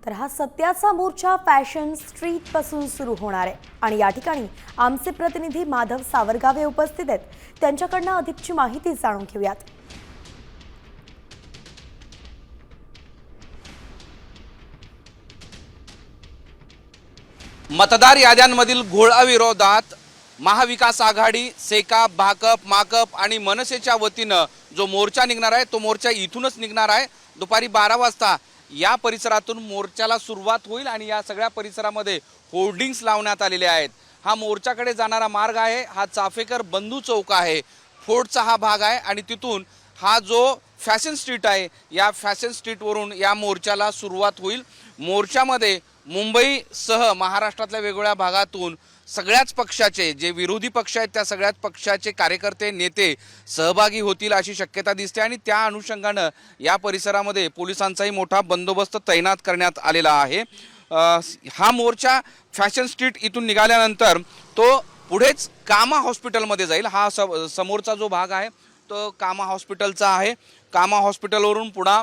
तर हा सत्याचा मोर्चा फॅशन स्ट्रीट पासून सुरू होणार आहे आणि या ठिकाणी आमचे प्रतिनिधी माधव सावरगावे उपस्थित आहेत. त्यांच्याकडून अधिकची माहिती जाणून घेऊयात. मतदार याद्यांमधील घोळाविरोधात महाविकास आघाडी, सेका, भाकप, माकप आणि मनसेच्या वतीनं जो मोर्चा निघणार आहे तो मोर्चा इथूनच निघणार आहे. दुपारी 12 वाजता या परिसरातून मोर्चाला सुरुवात होईल आणि या सगळ्या परिसरामध्ये होर्डिंग्स लावण्यात आलेले आहेत. हा मोर्चाकडे जाणारा मार्ग आहे, हा चाफेकर बंधू चौक आहे, फोर्टचा हा भाग आहे आणि तिथून हा जो फॅशन स्ट्रीट आहे या फॅशन स्ट्रीटवरून या मोर्चाला सुरुवात होईल. मोर्चामध्ये मुंबईसह महाराष्ट्रातल्या वेगवेगळ्या भागातून सगळ्याच पक्षाचे जे विरोधी पक्ष आहेत त्या सगळ्याच पक्षाचे कार्यकर्ते नेते सहभागी होतील अशी शक्यता दिसते आणि त्या अनुषंगानं या परिसरामध्ये पोलिसांचाही मोठा बंदोबस्त तैनात करण्यात आलेला आहे. हा मोर्चा फॅशन स्ट्रीट इथून निघाल्यानंतर तो पुढेच कामा हॉस्पिटलमध्ये जाईल. हा समोरचा जो भाग आहे तो कामा हॉस्पिटलचा आहे. कामा हॉस्पिटलवरून पुन्हा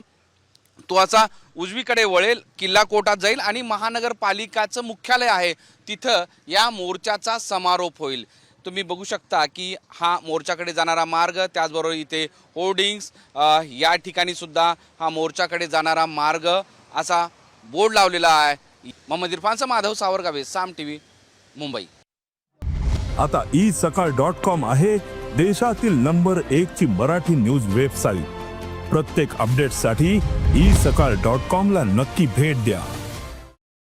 तो असा उजवीकडे वळेल, किल्ला कोर्टात जाईल आणि महानगरपालिकाचं मुख्यालय आहे तिथं या मोर्चाचा समारोप होईल. तुम्ही बघू शकता की हा मोर्चाकडे जाणारा मार्ग, त्याचबरोबर इथे होर्डिंग्स, या ठिकाणी सुद्धा हा मोर्चाकडे जाणारा मार्ग असा बोर्ड लावलेला आहे. मोहम्मद इरफानचा माधव सावरगावे, साम टीव्ही, मुंबई. आता isakal.com आहे देशातील नंबर 1 ची मराठी न्यूज वेबसाईट. प्रत्येक अपडेटसाठी isakal.com ला नक्की भेट द्या.